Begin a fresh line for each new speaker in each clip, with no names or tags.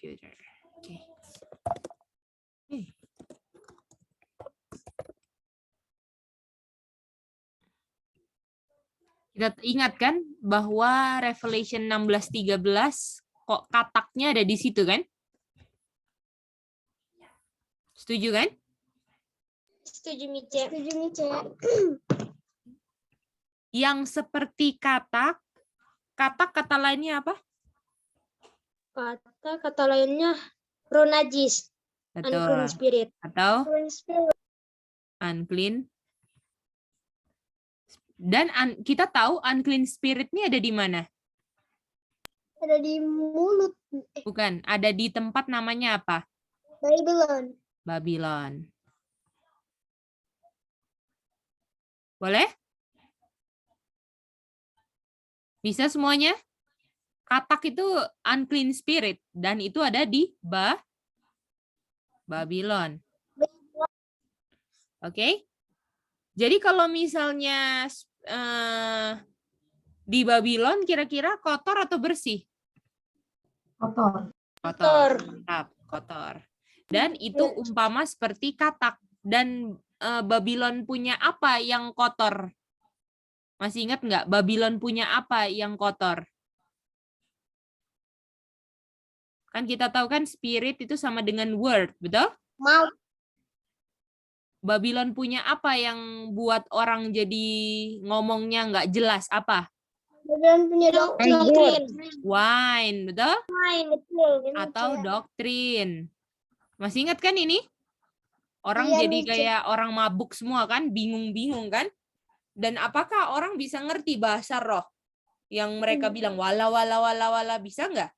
computer. Oke. Kita ingatkan bahwa Revelation 16:13 kok kataknya ada di situ kan? Setuju kan?
Setuju, Mice. Setuju, Mice.
Yang seperti katak kata lainnya apa?
Kata lainnya roh najis.
Betul.
Unclean spirit.
Atau unclean. Dan kita tahu unclean spirit ini ada di mana?
Ada di mulut.
Bukan, ada di tempat namanya apa?
Babylon.
Babylon. Boleh? Bisa semuanya? Katak itu unclean spirit dan itu ada di Babylon. Oke? Jadi kalau misalnya di Babylon kira-kira kotor atau bersih?
Kotor.
Kotor. Mantap, kotor. Dan itu umpama seperti katak. Dan Babylon punya apa yang kotor? Masih ingat nggak? Babylon punya apa yang kotor? Kan kita tahu kan spirit itu sama dengan word, betul?
Mouth.
Babylon punya apa yang buat orang jadi ngomongnya nggak jelas? Apa?
Babylon punya doktrin.
Wine, betul?
Wine, betul.
Atau doktrin. Masih ingat kan ini? Orang
Iya,
jadi
Mice.
kayak orang mabuk semua kan? Bingung-bingung kan? Dan apakah orang bisa ngerti bahasa roh? Yang mereka bilang wala wala wala wala, bisa nggak?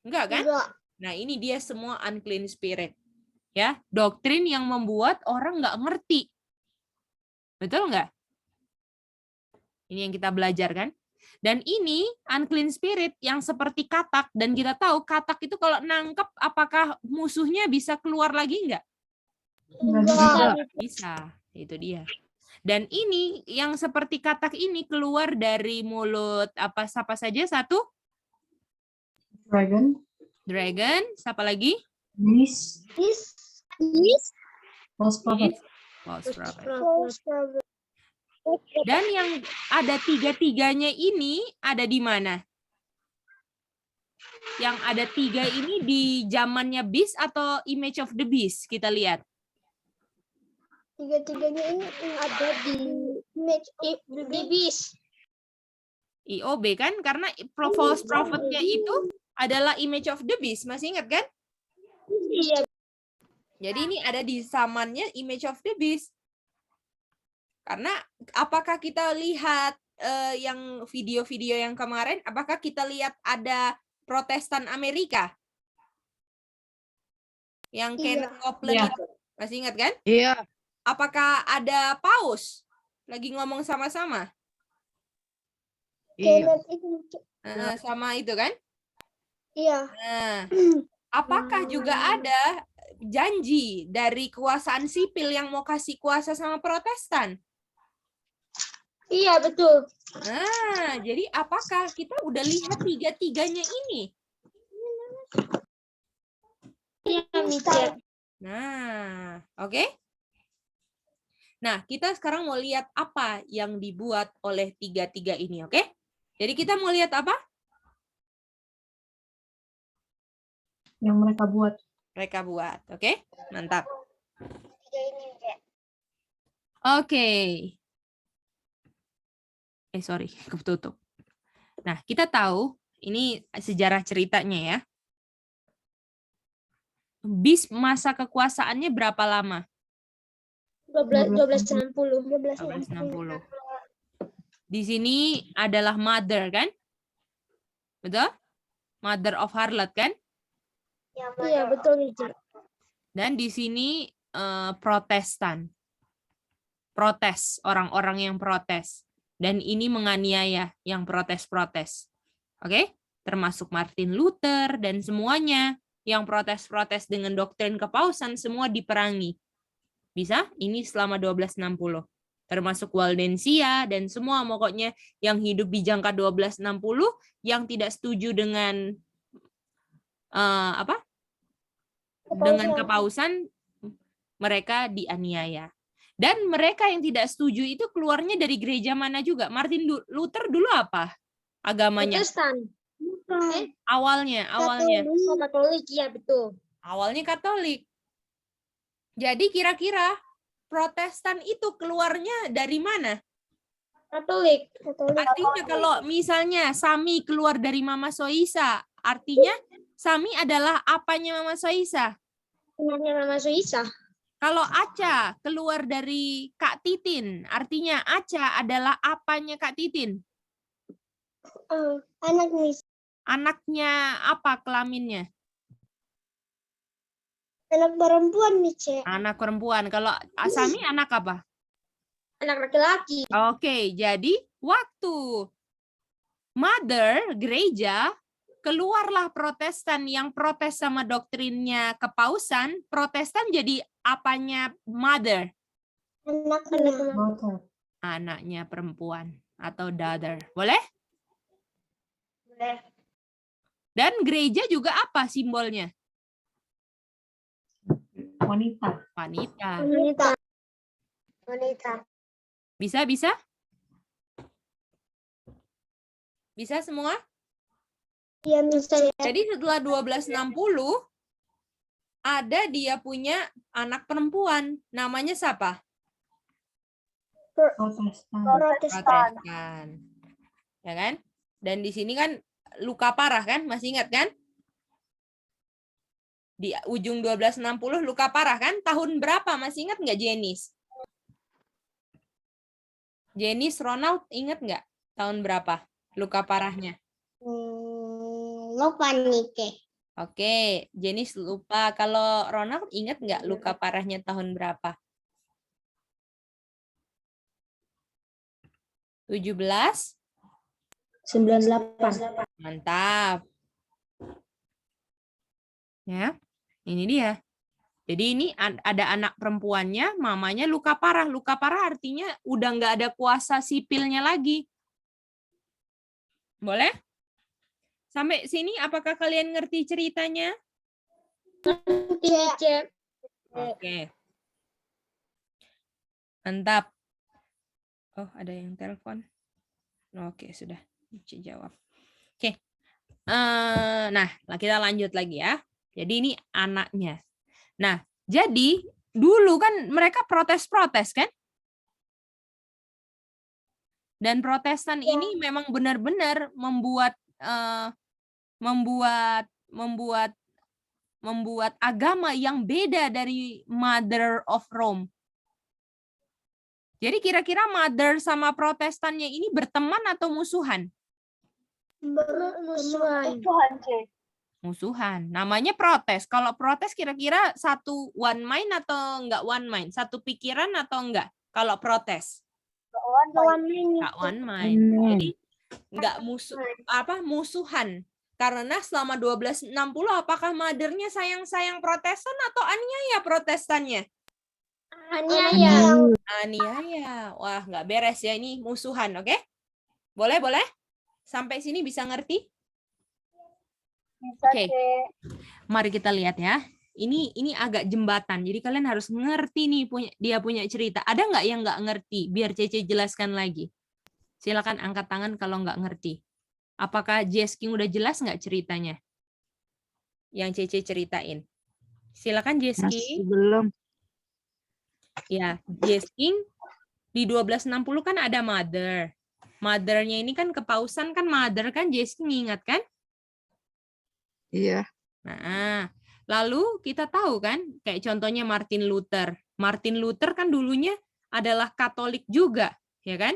Enggak kan?
Enggak.
Nah ini dia semua unclean spirit. Ya, doktrin yang membuat orang nggak ngerti. Betul nggak? Ini yang kita belajar kan? Dan ini unclean spirit yang seperti katak. Dan kita tahu katak itu kalau nangkep, apakah musuhnya bisa keluar lagi nggak?
Enggak.
Bisa, itu dia. Dan ini yang seperti katak ini keluar dari mulut apa saja? Satu? Dragon. Siapa lagi?
Beast. False prophet.
False prophet. Dan yang ada tiga-tiganya ini ada di mana? Yang ada tiga ini di zamannya Beast atau Image of the Beast? Kita lihat.
Tiga-tiganya ini yang ada di Image of the Beast.
IOB kan? Karena false prophet-nya itu adalah Image of the Beast. Masih ingat kan?
Iya.
Jadi ini ada di zamannya Image of the Beast. Karena apakah kita lihat yang video-video yang kemarin, apakah kita lihat ada Protestan Amerika? Yang Kenneth Copeland
Iya.
itu. Masih ingat kan?
Iya.
Apakah ada paus lagi ngomong sama-sama?
Iya.
Sama itu kan?
Iya.
Nah, apakah juga ada janji dari kekuasaan sipil yang mau kasih kuasa sama Protestan?
Iya, betul.
Nah, jadi apakah kita udah lihat tiga-tiganya ini?
Iya, Mice.
Nah, oke. Nah, kita sekarang mau lihat apa yang dibuat oleh tiga-tiga ini, oke? Jadi kita mau lihat apa?
Yang mereka buat.
Mereka buat, oke? Mantap. Oke. Sorry, ketutup. Nah, kita tahu, ini sejarah ceritanya ya. Beast masa kekuasaannya berapa lama?
1260.
1260. Di sini adalah mother kan? Betul? Mother of harlot kan?
Iya, betul, Mice.
Dan di sini Protestan. Protes, orang-orang yang protes. Dan ini menganiaya yang protes-protes. Oke? Termasuk Martin Luther dan semuanya yang protes-protes dengan doktrin kepausan semua diperangi. Bisa? Ini selama 1260. Termasuk Waldensia dan semua pokoknya yang hidup di jangka 1260 yang tidak setuju dengan apa? Dengan kepausan mereka dianiaya. Dan mereka yang tidak setuju itu keluarnya dari gereja mana juga? Martin Luther dulu apa agamanya?
Protestan.
Awalnya.
Katolik, ya betul.
Awalnya Katolik. Jadi kira-kira Protestan itu keluarnya dari mana?
Katolik.
Artinya kalau misalnya Sami keluar dari Mama Soisa, artinya Sami adalah apanya Mama Soisa?
Anaknya Mama Soisa.
Kalau Aca keluar dari Kak Titin, artinya Aca adalah apanya Kak Titin?
Anak Miss.
Anaknya apa kelaminnya?
Anak perempuan nih, Cek.
Anak perempuan. Kalau Sami anak apa?
Anak laki-laki.
Oke, jadi waktu Mother gereja, keluarlah Protestan yang protes sama doktrinnya kepausan. Protestan jadi apanya Mother?
Anaknya.
Daughter.
Anaknya perempuan atau daughter. Boleh?
Boleh.
Dan gereja juga apa simbolnya?
Wanita.
Wanita.
Wanita.
Bisa? Bisa semua?
Iya, bisa.
Jadi setelah 1260, ada dia punya anak perempuan. Namanya siapa?
Protestan.
Protestan. Ya kan? Dan di sini kan luka parah kan? Masih ingat kan? Di ujung 1260 luka parah kan? Tahun berapa? Masih ingat nggak Jenis? Jenis Ronald ingat nggak? Tahun berapa? Luka parahnya.
Lupa nih, Cek.
Oke, Jenis lupa. Kalau Ronald ingat nggak luka parahnya tahun berapa? 17?
98.
Mantap. Ya, ini dia. Jadi ini ada anak perempuannya, mamanya luka parah. Luka parah artinya udah nggak ada kuasa sipilnya lagi. Boleh? Sampai sini apakah kalian ngerti ceritanya?
Cek.
Oke. Mantap. Oh, ada yang telepon. Oke, sudah. Cici jawab. Oke. Nah, kita lanjut lagi ya. Jadi ini anaknya. Nah, jadi dulu kan mereka protes-protes kan? Dan Protestan ini memang benar-benar membuat agama yang beda dari Mother of Rome. Jadi kira-kira Mother sama Protestannya ini berteman atau musuhan? Musuhan. Namanya protes. Kalau protes kira-kira satu one mind atau enggak one mind? Satu pikiran atau enggak? Kalau protes. Enggak one mind. Jadi enggak musuhan. Karena selama 1260 apakah Mothernya sayang-sayang Protestan atau aniaya Protestannya? Aniaya. Wah, nggak beres ya ini musuhan, oke? Boleh? Sampai sini bisa ngerti? Oke. Mari kita lihat ya. Ini agak jembatan. Jadi kalian harus ngerti nih dia punya cerita. Ada nggak yang nggak ngerti? Biar Cece jelaskan lagi. Silakan angkat tangan kalau nggak ngerti. Apakah Jesking udah jelas nggak ceritanya? Yang Cece ceritain. Silakan Jesking.
Belum.
Ya, Jesking di 1260 kan ada Mother. Mother-nya ini kan kepausan kan Mother kan Jesking ingat kan?
Iya.
Nah, lalu kita tahu kan kayak contohnya Martin Luther. Martin Luther kan dulunya adalah Katolik juga, ya kan?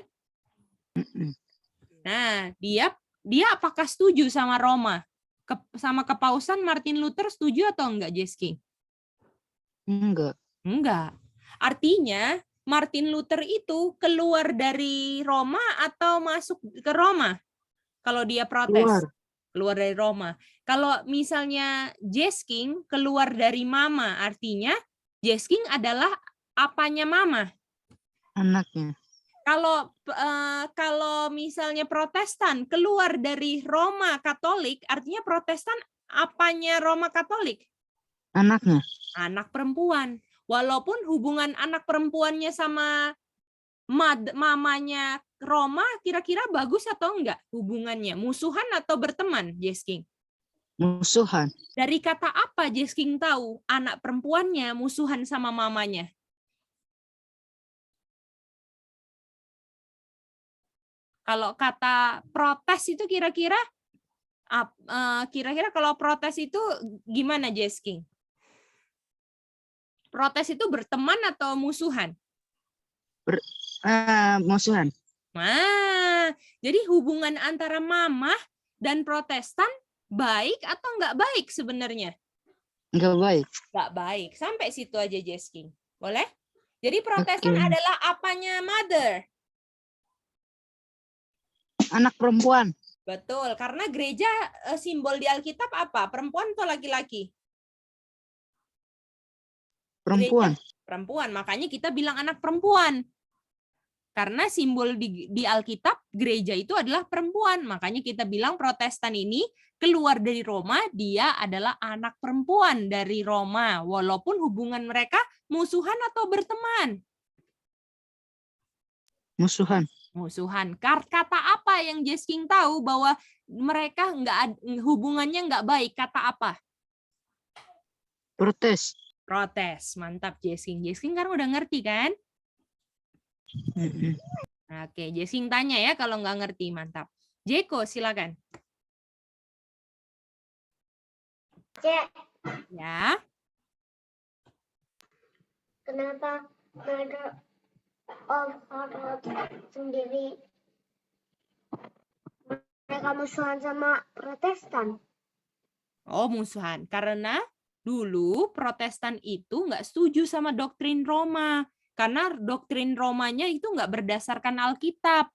Nah, dia apakah setuju sama Roma? Sama kepausan Martin Luther setuju atau enggak, Jesking?
Enggak.
Enggak. Artinya Martin Luther itu keluar dari Roma atau masuk ke Roma? Kalau dia protes. Keluar dari Roma. Kalau misalnya Jesking keluar dari Mama, artinya Jesking adalah apanya Mama?
Anaknya.
Kalau misalnya Protestan keluar dari Roma Katolik, artinya Protestan apanya Roma Katolik?
Anaknya.
Anak perempuan. Walaupun hubungan anak perempuannya sama mamanya Roma kira-kira bagus atau enggak hubungannya? Musuhan atau berteman, Jesking?
Musuhan.
Dari kata apa Jesking tahu anak perempuannya musuhan sama mamanya? Kalau kata protes itu kira-kira kalau protes itu gimana, Jesking? Protes itu berteman atau musuhan?
Musuhan.
Nah, jadi hubungan antara mamah dan Protestan baik atau nggak baik sebenarnya?
Nggak baik.
Nggak baik. Sampai situ aja, Jesking. Boleh? Jadi Protestan
Oke.
adalah apanya mother?
Anak perempuan.
Betul, karena gereja simbol di Alkitab apa? Perempuan atau laki-laki?
Perempuan.
Gereja perempuan, makanya kita bilang anak perempuan. Karena simbol di Alkitab, gereja itu adalah perempuan. Makanya kita bilang Protestan ini keluar dari Roma, dia adalah anak perempuan dari Roma. Walaupun hubungan mereka musuhan atau berteman.
Musuhan.
Musuhan. Kata apa yang Jesking tahu bahwa mereka hubungannya nggak baik? Kata apa?
Protes.
Protes. Mantap, Jesking. Jesking kan udah ngerti kan?
Mm-mm.
Oke, Jesking tanya ya kalau nggak ngerti. Mantap. Jeko, silakan.
Cek,
Ya.
kenapa Mother of Harlot sendiri mereka musuhan sama Protestan?
Oh, musuhan. Karena dulu Protestan itu nggak setuju sama doktrin Roma. Karena doktrin Romanya itu nggak berdasarkan Alkitab.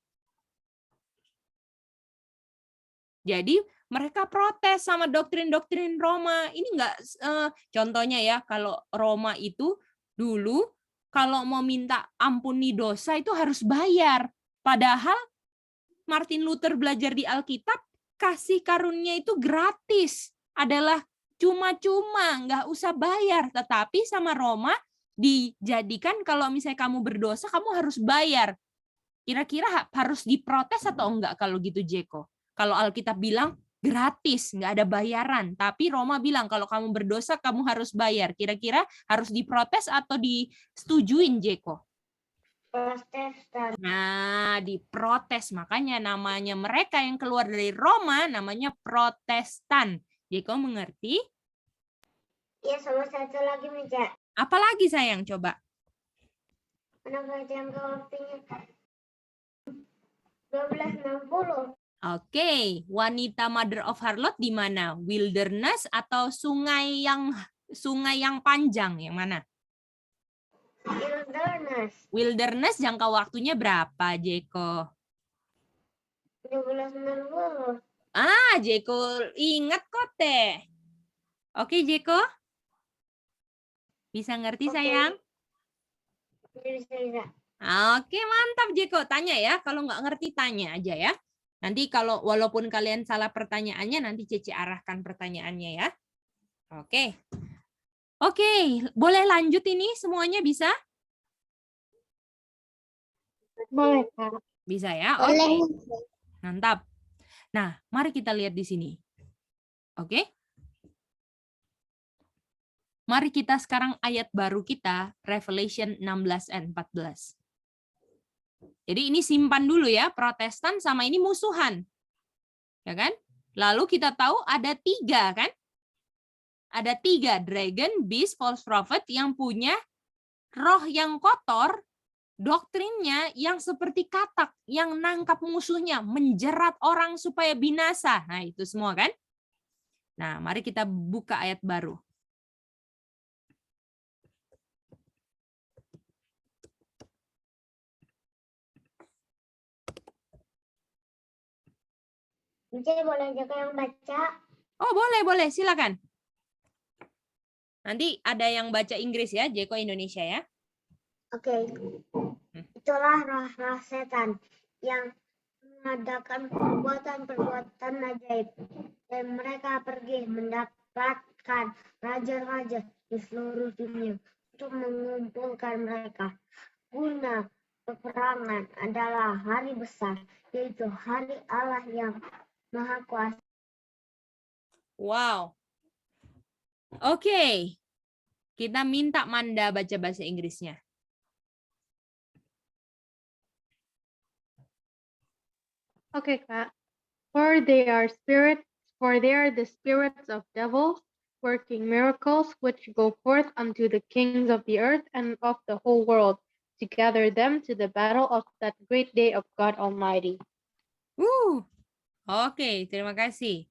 Jadi mereka protes sama doktrin-doktrin Roma. Ini nggak, contohnya ya, kalau Roma itu dulu kalau mau minta ampuni dosa itu harus bayar. Padahal Martin Luther belajar di Alkitab, kasih karunia itu gratis. Adalah cuma-cuma, nggak usah bayar. Tetapi sama Roma dijadikan kalau misalnya kamu berdosa, kamu harus bayar. Kira-kira harus diprotes atau enggak kalau gitu, Jeko? Kalau Alkitab bilang gratis, nggak ada bayaran. Tapi Roma bilang kalau kamu berdosa, kamu harus bayar. Kira-kira harus diprotes atau disetujuin, Jeko?
Protestan.
Nah, diprotes. Makanya namanya mereka yang keluar dari Roma namanya Protestan. Jeko mengerti?
Ya, sama satu lagi, Meja.
Apalagi sayang, coba.
Kenapa jangka waktunya 1260?
Oke, wanita Mother of Harlot di mana? Wilderness atau sungai yang panjang? Yang mana?
Wilderness.
Wilderness jangka waktunya berapa, Jeko?
1260.
Jeko ingat kok teh. Oke, Jeko? Bisa ngerti,
Oke.
sayang?
Bisa.
Oke, mantap, Jeko. Tanya ya. Kalau nggak ngerti, tanya aja ya. Nanti kalau walaupun kalian salah pertanyaannya, nanti Cece arahkan pertanyaannya ya. Oke. Oke, boleh lanjut ini semuanya bisa?
Boleh, Kak.
Bisa ya?
Boleh.
Oke. Mantap. Nah, mari kita lihat di sini. Oke? Mari kita sekarang ayat baru kita, Revelation 16 and 14. Jadi ini simpan dulu ya, Protestan sama ini musuhan. Ya kan? Lalu kita tahu ada 3 kan? Ada 3, dragon, beast, false prophet yang punya roh yang kotor, doktrinnya yang seperti katak, yang nangkap musuhnya, menjerat orang supaya binasa. Nah, itu semua kan? Nah, mari kita buka ayat baru.
Meja boleh jaga yang baca?
Oh, boleh, silakan. Nanti ada yang baca Inggris ya, Jeko Indonesia ya.
Oke. Itulah roh-roh setan yang mengadakan perbuatan-perbuatan ajaib, dan mereka pergi mendapatkan raja-raja di seluruh dunia untuk mengumpulkan mereka. Guna peperangan adalah hari besar, yaitu hari Allah yang Maha Kuasa.
Wow. Oke. Kita minta Manda baca bahasa Inggrisnya.
Okay, Kak. For they are the spirits of devils, working miracles, which go forth unto the kings of the earth and of the whole world, to gather them to the battle of that great day of God Almighty.
Oke, terima kasih.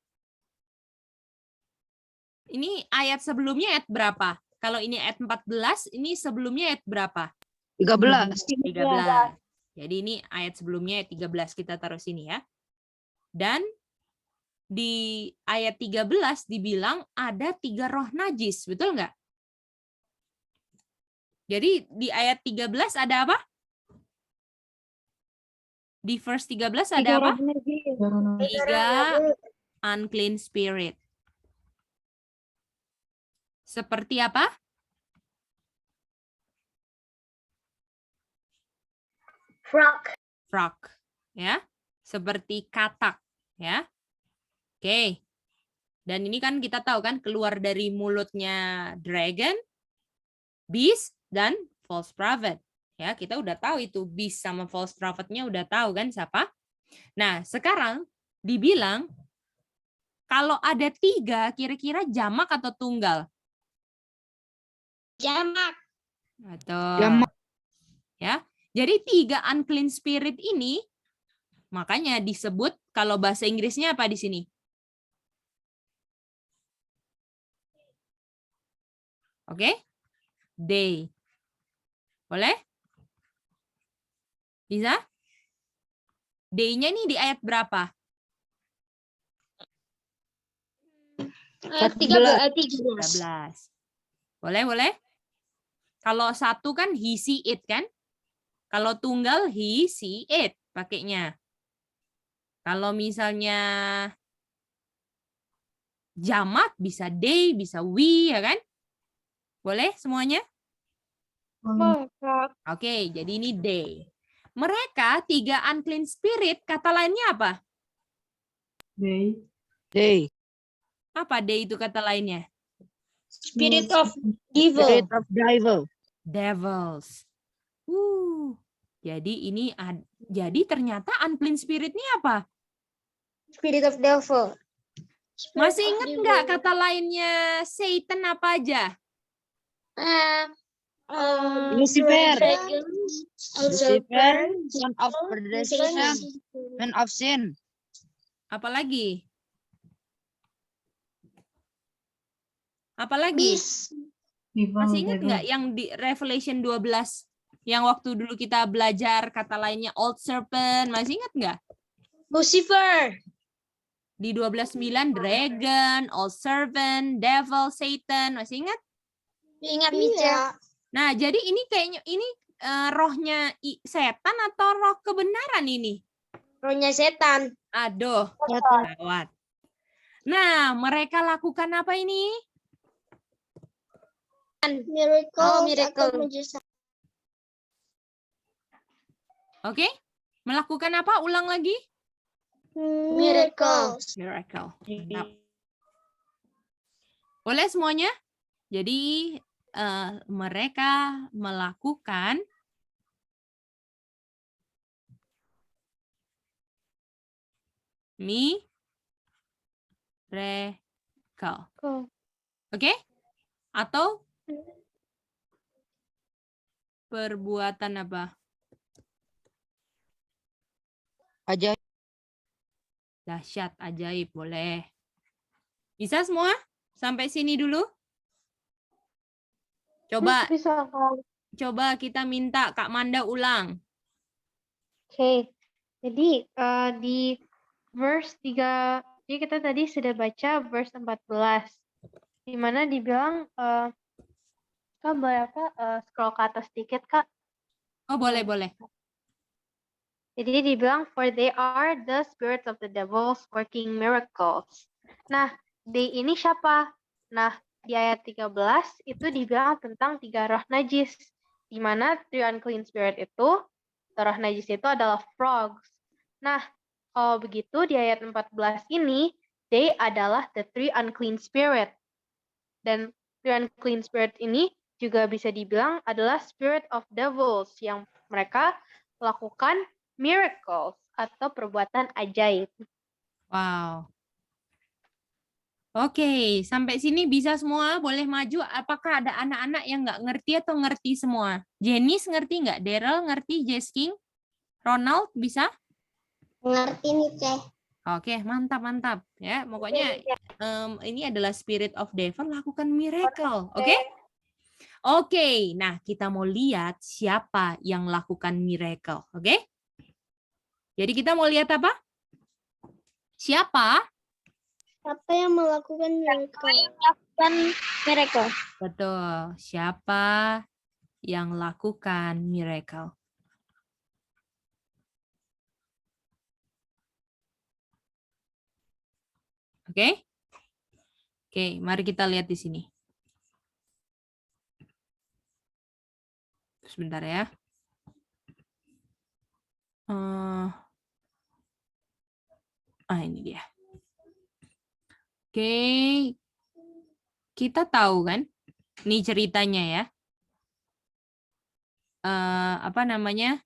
Ini ayat sebelumnya ayat berapa? Kalau ini ayat 14, ini sebelumnya ayat berapa?
13.
13. Jadi ini ayat sebelumnya ayat 13, kita taruh sini ya. Dan di ayat 13 dibilang ada 3 roh najis, betul nggak? Jadi di ayat 13 ada apa? Di verse 13 ada apa? 3 unclean spirit. Seperti apa? Frog, ya. Seperti katak, ya. Oke. Dan ini kan kita tahu kan keluar dari mulutnya dragon, beast, dan false prophet. Ya, kita udah tahu itu beast sama false prophet-nya udah tahu kan siapa? Nah, sekarang dibilang kalau ada 3 kira-kira jamak atau tunggal?
Jamak.
Atau
Jamak.
ya. Jadi 3 unclean spirit ini makanya disebut kalau bahasa Inggrisnya apa di sini? Oke? They. Boleh? Bisa? Day-nya nih di ayat berapa? 13. Boleh? Kalau satu kan he, see, it kan? Kalau tunggal he, see, it pakainya. Kalau misalnya jamak bisa they, bisa we, ya kan? Boleh semuanya? Oke, jadi ini they. Mereka 3 unclean spirit, kata lainnya apa?
Day.
Apa they itu kata lainnya?
Spirit of evil.
Spirit of devil.
Devils. Jadi ini jadi ternyata unclean spirit ini apa?
Spirit of devil.
Masih ingat nggak kata lainnya Satan apa aja?
Lucifer.
Lucifer.
Son of perdition. Man of sin.
Apalagi? Masih ingat nggak yang di Revelation 12 yang waktu dulu kita belajar kata lainnya old serpent, masih ingat nggak?
Lucifer.
Di 12:9 dragon, old serpent, devil, Satan, masih ingat?
Ingat Mica.
Nah, jadi ini kayaknya ini rohnya setan atau roh kebenaran ini?
Rohnya setan.
Aduh, gawat. Nah, mereka lakukan apa ini?
Miracle.
Oke, melakukan apa? Ulang lagi.
Miracle.
Miracle. Mantap. Boleh semuanya? Jadi mereka melakukan miracle. Oke? Atau perbuatan apa?
Ajaib.
Dahsyat, ajaib, boleh. Bisa semua? Sampai sini dulu. Coba
Bisa, Kak.
coba kita minta Kak Manda ulang.
Oke. Jadi di verse 3, jadi kita tadi sudah baca verse 14. Di mana dibilang Kak, boleh scroll ke atas sedikit, Kak?
Oh, boleh.
Jadi dibilang for they are the spirits of the devils working miracles. Nah, they ini siapa? Nah, di ayat 13 itu dibilang tentang 3 roh najis. Di mana 3 unclean spirit itu, roh najis itu adalah frogs. Nah, kalau begitu di ayat 14 ini, they adalah the 3 unclean spirit. Dan 3 unclean spirit ini juga bisa dibilang adalah spirit of devils yang mereka lakukan miracles atau perbuatan ajaib.
Wow. Oke, sampai sini bisa semua? Boleh maju? Apakah ada anak-anak yang nggak ngerti atau ngerti semua? Janice ngerti nggak? Daryl ngerti? Jess King? Ronald bisa?
Ngerti nih, Ceh.
Oke, mantap. Ya, pokoknya ini adalah spirit of devil lakukan miracle. Oke? Oke, nah kita mau lihat siapa yang lakukan miracle. Oke? Jadi kita mau lihat apa? Siapa?
Siapa yang melakukan miracle?
Betul. Siapa yang lakukan miracle? Oke? Oke, mari kita lihat di sini. Sebentar ya. Ini dia. Oke. Kita tahu kan? Ini ceritanya ya. Apa namanya?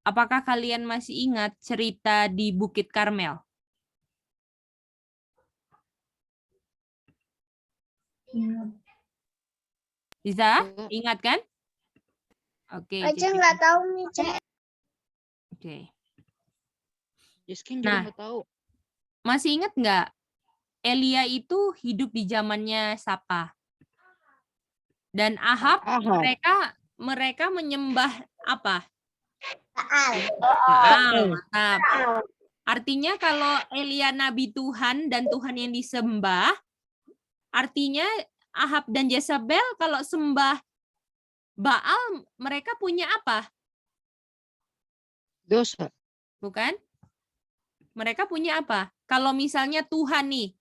Apakah kalian masih ingat cerita di Bukit Karmel? Bisa? Ingat kan? Oke.
Aja nggak tahu nih, Ceh.
Oke.
Jiskin
Nah.
juga nggak tahu.
Masih ingat nggak? Elia itu hidup di zamannya siapa? Dan Ahab, mereka menyembah apa? Baal, mantap. Artinya kalau Elia nabi Tuhan dan Tuhan yang disembah, artinya Ahab dan Jezebel kalau sembah Baal, mereka punya apa?
Dosa.
Bukan? Mereka punya apa? Kalau misalnya Tuhan nih,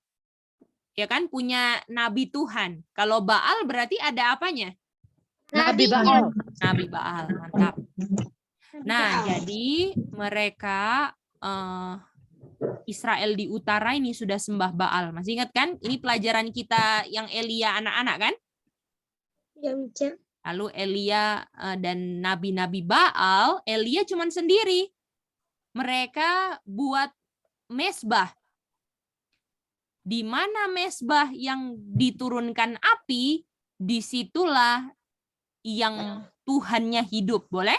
ya kan punya nabi Tuhan. Kalau Baal berarti ada apanya?
Nabi Baal.
Nabi Baal, mantap. Nah, jadi mereka Israel di utara ini sudah sembah Baal. Masih ingat kan? Ini pelajaran kita yang Elia anak-anak kan?
Ya, Ceh.
Lalu Elia dan nabi-nabi Baal, Elia cuma sendiri. Mereka buat mesbah. Di mana mesbah yang diturunkan api, disitulah yang Tuhannya hidup. Boleh?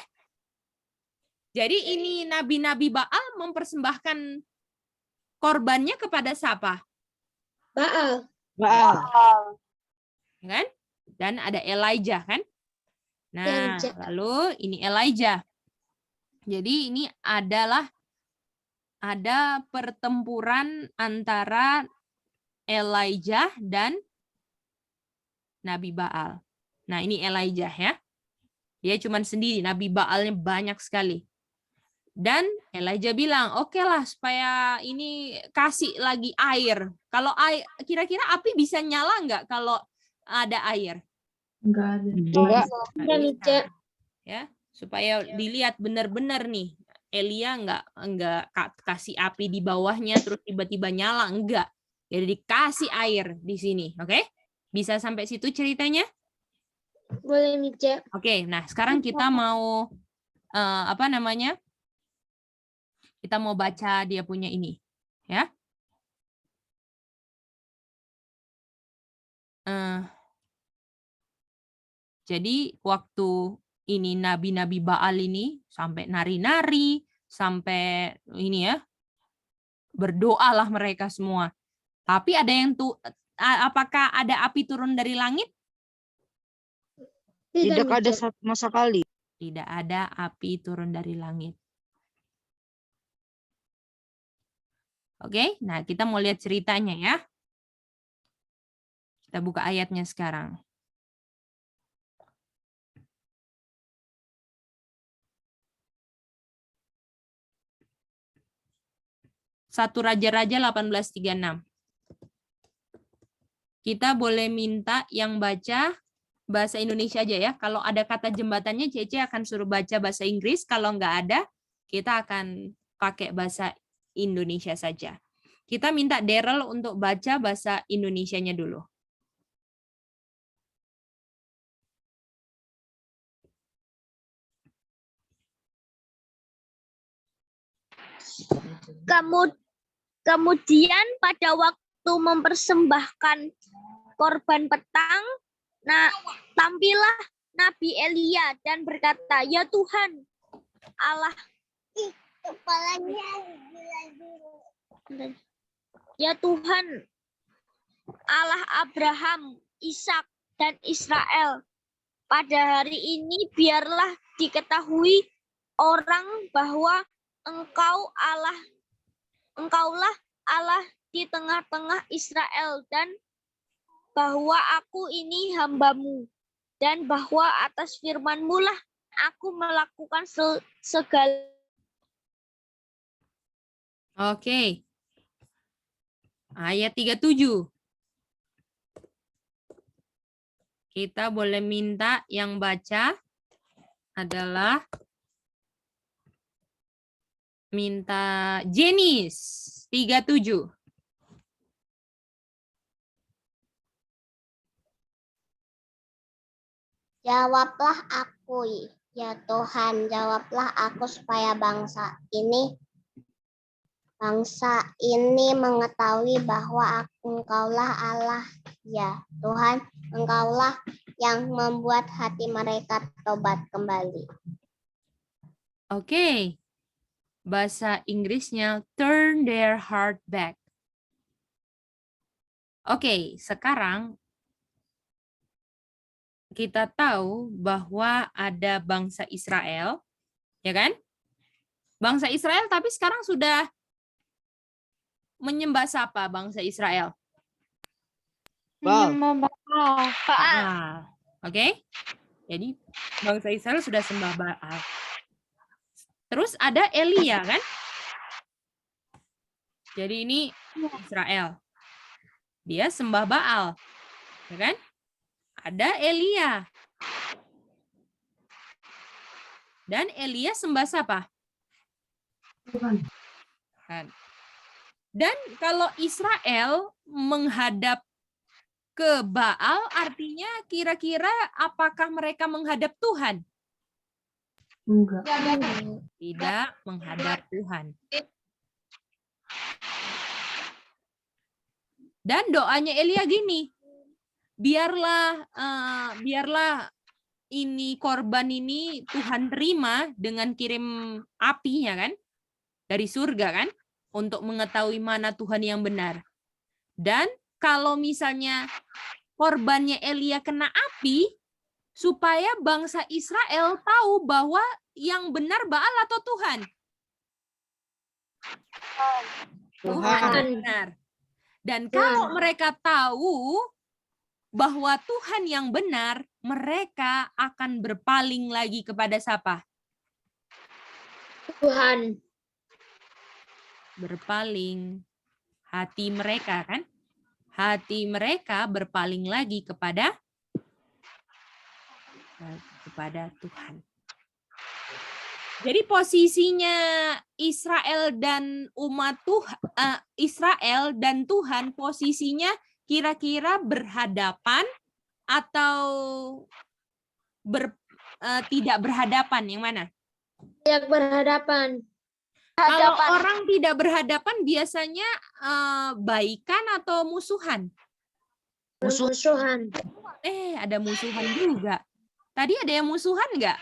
Jadi ini nabi-nabi Baal mempersembahkan korbannya kepada siapa?
Baal.
Kan? Dan ada Elijah kan? Nah, lalu ini Elijah. Jadi ini adalah ada pertempuran antara Elijah dan Nabi Baal. Nah, ini Elijah ya. Dia cuma sendiri, Nabi Baalnya banyak sekali. Dan Elijah bilang, oke lah supaya ini kasih lagi air. Kalau air, kira-kira api bisa nyala nggak kalau ada air?
Enggak ada.
Enggak.
Ya, supaya dilihat benar-benar nih Elia enggak kasih api di bawahnya terus tiba-tiba nyala, enggak. Jadi dikasih air di sini, oke? Bisa sampai situ ceritanya?
Boleh nih, Ceh.
Oke, nah sekarang kita mau apa namanya? Kita mau baca dia punya ini, ya. Jadi waktu ini nabi-nabi Baal ini sampai nari-nari, sampai ini ya, berdoalah mereka semua. Tapi ada yang apakah ada api turun dari langit?
Tidak ada sama sekali.
Tidak ada api turun dari langit. Oke, nah kita mau lihat ceritanya ya. Kita buka ayatnya sekarang. 1 Raja-Raja 18:36. Kita boleh minta yang baca bahasa Indonesia aja ya. Kalau ada kata jembatannya, Cece akan suruh baca bahasa Inggris. Kalau nggak ada, kita akan pakai bahasa Indonesia saja. Kita minta Daryl untuk baca bahasa Indonesianya dulu.
Kemudian pada waktu mempersembahkan korban petang, tampillah Nabi Elia dan berkata, "Ya Tuhan, Allah Ya Tuhan, Allah Abraham, Ishak, dan Israel, pada hari ini biarlah diketahui orang bahwa Engkaulah Allah di tengah-tengah Israel, dan bahwa aku ini hamba-Mu, dan bahwa atas firman-Mu lah aku melakukan segala."
Oke. Ayat 37. Kita boleh minta yang baca adalah minta Jenis 37.
Jawablah aku, ya Tuhan, jawablah aku supaya bangsa ini mengetahui bahwa Engkaulah Allah, ya Tuhan, Engkaulah yang membuat hati mereka tobat kembali.
Oke. Bahasa Inggrisnya turn their heart back. Oke, sekarang kita tahu bahwa ada bangsa Israel, ya kan? Bangsa Israel tapi sekarang sudah menyembah siapa bangsa Israel?
Menyembah
Baal. Oke? Jadi bangsa Israel sudah sembah Baal. Terus ada Elia kan? Jadi ini Israel. Dia sembah Baal. Ya kan? Ada Elia. Dan Elia sembah siapa?
Tuhan.
Dan kalau Israel menghadap ke Baal, artinya kira-kira apakah mereka menghadap Tuhan?
Enggak.
Tidak menghadap Tuhan. Dan doanya Elia gini, biarlah ini korban ini Tuhan terima dengan kirim api ya kan, dari surga kan, untuk mengetahui mana Tuhan yang benar. Dan kalau misalnya korbannya Elia kena api, supaya bangsa Israel tahu bahwa yang benar Baal atau Tuhan? Tuhan benar. Dan kalau mereka tahu bahwa Tuhan yang benar, mereka akan berpaling lagi kepada siapa?
Tuhan.
Berpaling. Hati mereka kan? Hati mereka berpaling lagi kepada Tuhan. Jadi posisinya Israel dan umat Israel dan Tuhan posisinya kira-kira berhadapan atau tidak berhadapan, yang mana?
Tidak berhadapan.
Kalau orang tidak berhadapan biasanya baikan atau musuhan?
Musuhan.
Ada musuhan juga. Tadi ada yang musuhan nggak?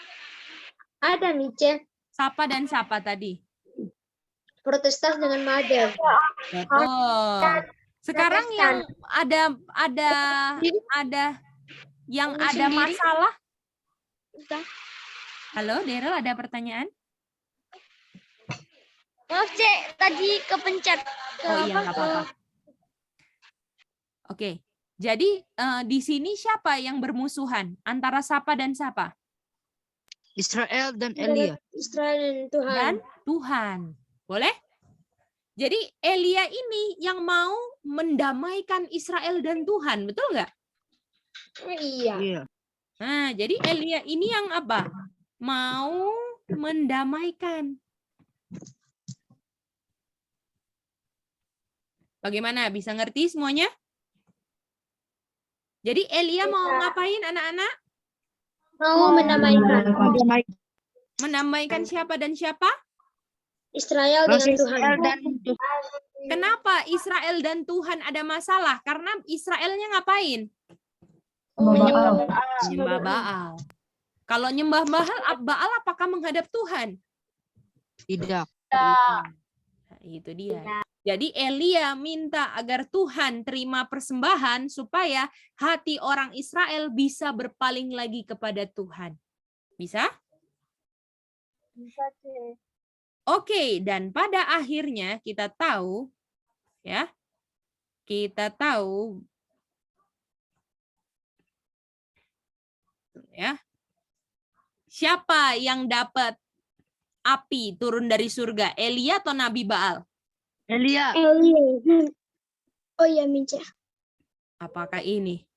Ada, Mice.
Siapa dan siapa tadi?
Protestan dengan Mother.
Betul. Sekarang yang ada yang ada masalah. Halo, Daryl, ada pertanyaan?
Maaf, Cek, tadi kepencet.
Oh iya, nggak apa-apa. Oke, jadi di sini siapa yang bermusuhan? Antara siapa dan siapa?
Israel dan Elia.
Israel dan Tuhan.
Dan Tuhan. Boleh? Jadi Elia ini yang mau mendamaikan Israel dan Tuhan, betul nggak?
Iya.
Iya.
Nah, jadi Elia ini yang apa? Mau mendamaikan. Bagaimana? Bisa ngerti semuanya? Jadi Elia mau ngapain anak-anak?
Mau mendamaikan
Mendamaikan siapa dan siapa?
Israel dengan Tuhan.
Israel dan
Kenapa Israel dan Tuhan ada masalah? Karena Israelnya ngapain? Menyembah Baal. Kalau nyembah Baal apakah menghadap Tuhan?
tidak.
Nah, itu dia. Jadi Elia minta agar Tuhan terima persembahan supaya hati orang Israel bisa berpaling lagi kepada Tuhan. Bisa?
Bisa sih.
Oke, dan pada akhirnya kita tahu ya. Kita tahu ya. Siapa yang dapat api turun dari surga? Elia atau Nabi Baal?
Elia.
Oh iya, Minca.
Apakah ini?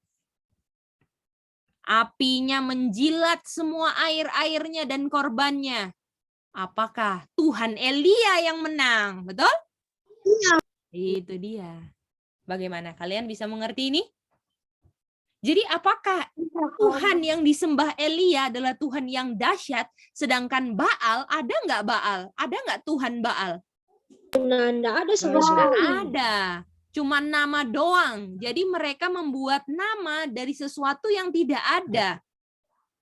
Apinya menjilat semua air-airnya dan korbannya. Apakah Tuhan Elia yang menang? Betul?
Iya.
Itu dia. Bagaimana? Kalian bisa mengerti ini? Jadi apakah Tuhan yang disembah Elia adalah Tuhan yang dahsyat, sedangkan Baal, ada nggak Baal? Ada nggak Tuhan Baal?
Nggak ada sama
Nggak
sekali.
ada. Cuma nama doang. Jadi mereka membuat nama dari sesuatu yang tidak ada.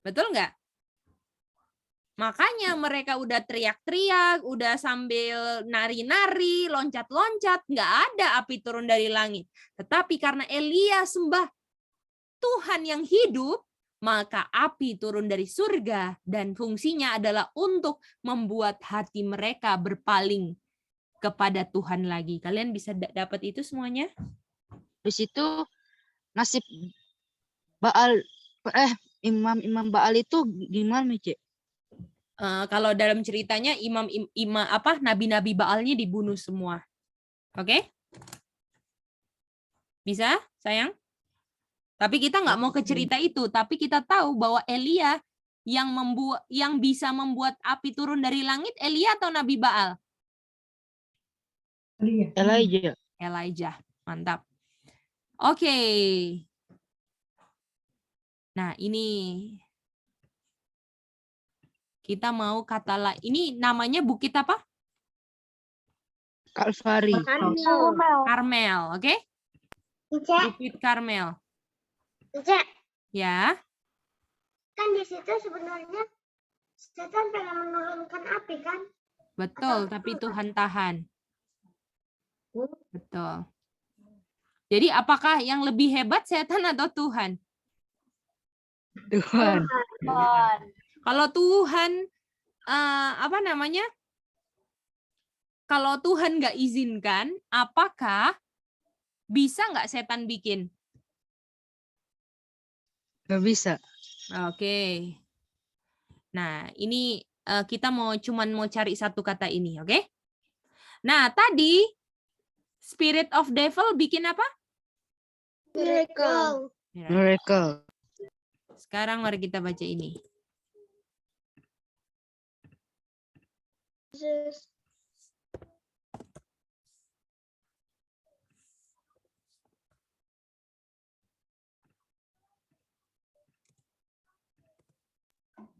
Betul nggak? Makanya mereka udah teriak-teriak, udah sambil nari-nari, loncat-loncat, nggak ada api turun dari langit. Tetapi karena Elia sembah Tuhan yang hidup, maka api turun dari surga dan fungsinya adalah untuk membuat hati mereka berpaling kepada Tuhan lagi. Kalian bisa dapat itu semuanya?
Di situ nasib Baal imam Baal itu gimana, Cik?
Kalau dalam ceritanya nabi-nabi Baalnya dibunuh semua. Oke? Bisa, sayang? Tapi kita nggak mau ke cerita itu, tapi kita tahu bahwa Elia yang bisa membuat api turun dari langit, Elia atau Nabi Baal?
Elijah.
Elijah. Mantap. Oke. Nah, ini kita mau kata ini namanya bukit apa?
Kalvari.
Karmel, oke? Bukit Karmel. Ya.
Kan di situ sebenarnya setan pengen menurunkan api kan?
Betul, tapi Tuhan tahan. Betul. Jadi apakah yang lebih hebat setan atau Tuhan?
Tuhan.
Kalau Tuhan kalau Tuhan nggak izinkan, apakah bisa nggak setan bikin?
Nggak bisa.
Oke. Nah, ini kita mau cari satu kata ini, oke? Nah, tadi Spirit of Devil bikin apa?
Miracle.
Miracle.
Sekarang mari kita baca ini.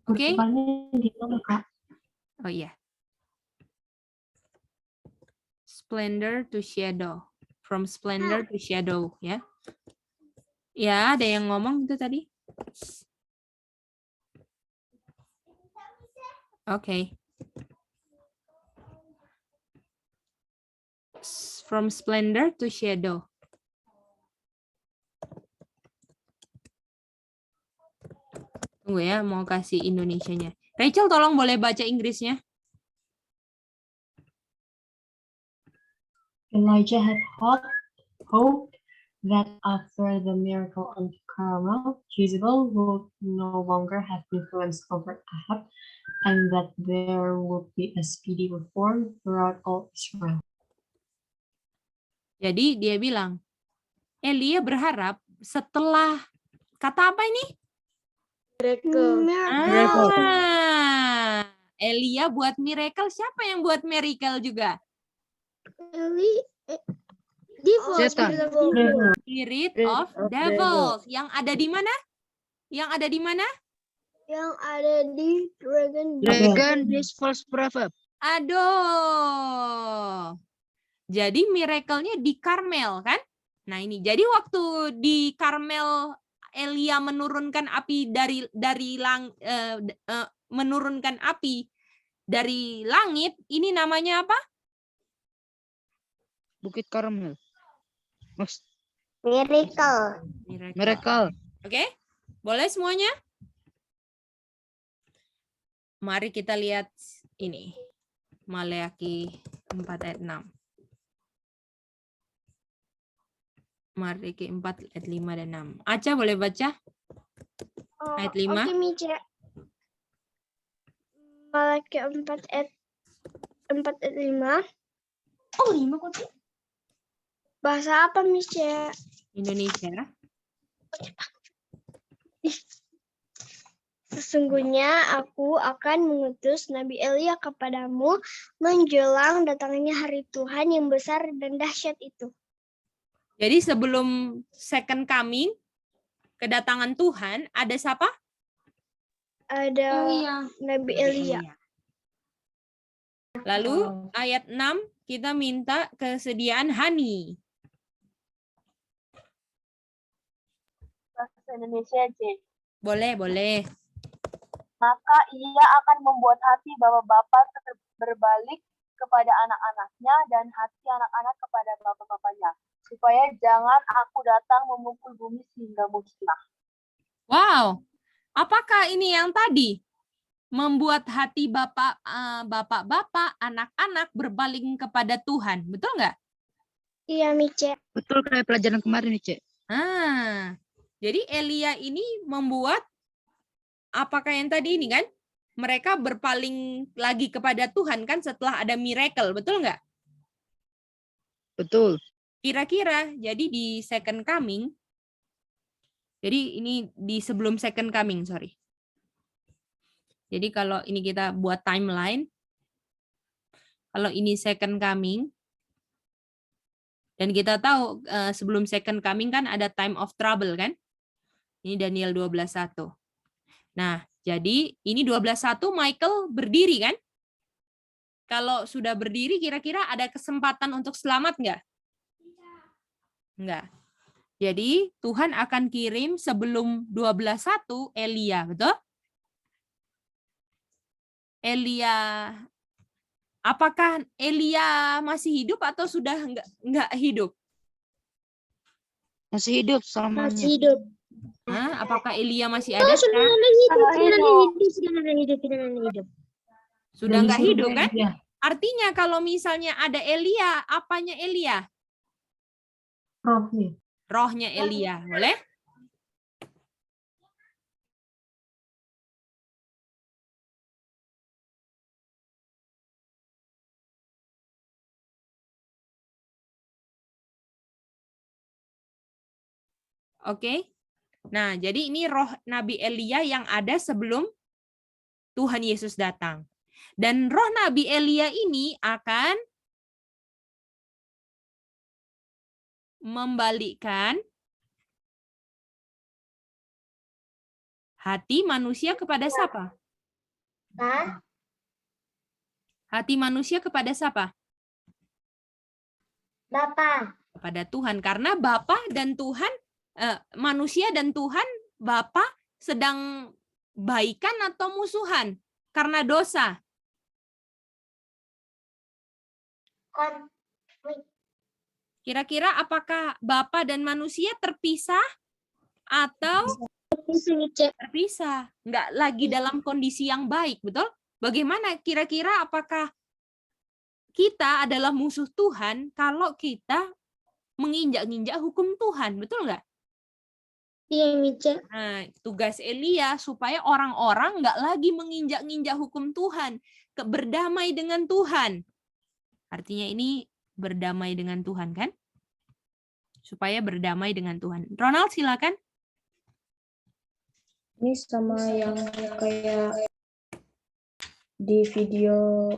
Oke. Oh iya. Splendor to shadow. From splendor to shadow, ya. Ya, ada yang ngomong itu tadi. Oke. From splendor to shadow. Tunggu ya, mau kasih Indonesianya. Rachel, tolong boleh baca Inggrisnya.
Elijah had hoped that after the miracle on Carmel, Jezebel would no longer have influence over Ahab, and that there would be a speedy reform throughout all Israel.
Jadi dia bilang, Elia berharap setelah kata apa ini?
Miracle.
Elia buat miracle. Siapa yang buat miracle juga?
Setan.
Spirit of devils. Yang ada di mana? Yang ada di mana?
Yang ada di
Dragon is false prophet.
Aduh. Jadi miracle-nya di Karmel kan? Nah ini. Jadi waktu di Karmel Elia menurunkan api menurunkan api dari langit, ini namanya apa?
Bukit Karmel.
Miracle.
Miracle.
Oke? Boleh semuanya? Mari kita lihat ini. Maleakhi 4 ayat 6. Maleakhi 4 ayat 5 dan 6. Aca boleh baca? Ayat 5.
Oke, Mice. Maleakhi 4 ayat 5. Oh, 5 kok. Bahasa apa, Mice?
Indonesia.
Sesungguhnya aku akan mengutus Nabi Elia kepadamu menjelang datangnya hari Tuhan yang besar dan dahsyat itu.
Jadi sebelum second coming, kedatangan Tuhan, ada siapa?
Ada Nabi Elia.
Lalu ayat 6 kita minta kesediaan Hani.
Bahasa Indonesia, J.
Boleh, boleh.
Maka ia akan membuat hati bapak-bapak berbalik kepada anak-anaknya dan hati anak-anak kepada bapak-bapaknya, supaya jangan aku datang memukul bumi sehingga musnah.
Wow, apakah ini yang tadi? Membuat hati bapak-bapak, anak-anak berpaling kepada Tuhan. Betul nggak?
Iya, Mice.
Betul kayak pelajaran kemarin nih, Cek.
Jadi Elia ini membuat apakah yang tadi ini kan? Mereka berpaling lagi kepada Tuhan kan setelah ada miracle, betul nggak?
Betul.
Kira-kira jadi di second coming, jadi ini di sebelum second coming, sorry. Jadi kalau ini kita buat timeline, kalau ini second coming, dan kita tahu sebelum second coming kan ada time of trouble kan? Ini Daniel 12:1. Nah, jadi ini 12:1 Michael berdiri kan? Kalau sudah berdiri kira-kira ada kesempatan untuk selamat nggak? Enggak. Jadi Tuhan akan kirim sebelum 12:1 Elia, betul? Elia, apakah Elia masih hidup atau sudah enggak hidup?
Masih hidup selamanya.
Masih hidup.
Apakah Elia masih ada?
Sudah hidup.
Sudah enggak hidup kan?
Ya.
Artinya kalau misalnya ada Elia, apanya Elia?
Rohnya.
Rohnya Elia, boleh? Oke. Nah, jadi ini roh Nabi Elia yang ada sebelum Tuhan Yesus datang. Dan roh Nabi Elia ini akan membalikkan hati manusia kepada siapa? Hati manusia kepada siapa?
Bapak.
Kepada Tuhan. Karena Bapa dan Tuhan, manusia dan Tuhan, Bapa sedang baikan atau musuhan karena dosa. Kira-kira apakah Bapa dan manusia terpisah atau terpisah? Nggak lagi dalam kondisi yang baik, betul? Bagaimana kira-kira apakah kita adalah musuh Tuhan kalau kita menginjak-injak hukum Tuhan, betul nggak?
Iya, Mice.
Nah, tugas Elia supaya orang-orang nggak lagi menginjak-injak hukum Tuhan, berdamai dengan Tuhan. Artinya ini berdamai dengan Tuhan kan? supaya berdamai dengan Tuhan. Ronald, silakan.
Ini sama yang kayak di video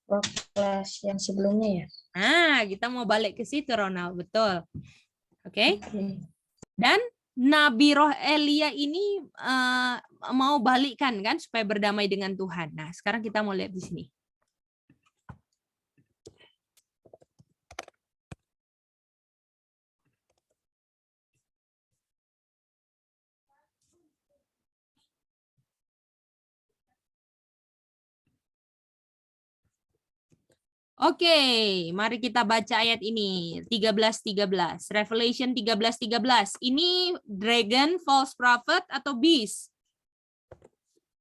work class yang sebelumnya ya.
Nah, kita mau balik ke situ, Ronald. Betul. Oke.
Oke.
Dan Nabi Roh Elia ini mau balikkan kan supaya berdamai dengan Tuhan. Nah, sekarang kita mau lihat di sini. Oke, mari kita baca ayat ini. 13:13. Revelation 13:13. Ini dragon, false prophet, atau beast?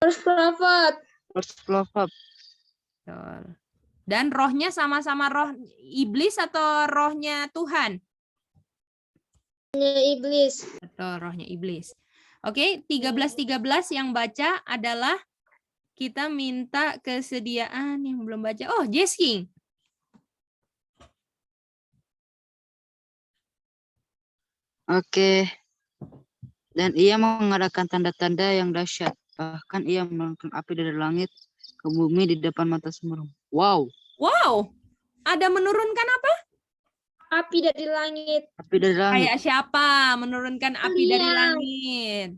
False prophet.
False prophet.
Betul. Dan rohnya sama-sama roh iblis atau rohnya Tuhan?
Iblis.
Betul, rohnya iblis. Oke, 13:13 yang baca adalah kita minta kesediaan yang belum baca. Oh, Jess King.
Oke. Dan ia mengadakan tanda-tanda yang dahsyat. Bahkan ia menurunkan api dari langit ke bumi di depan mata semua. Wow.
Wow, ada menurunkan apa?
Api dari langit.
Api dari langit.
Kayak siapa menurunkan api dari
Elia.
langit?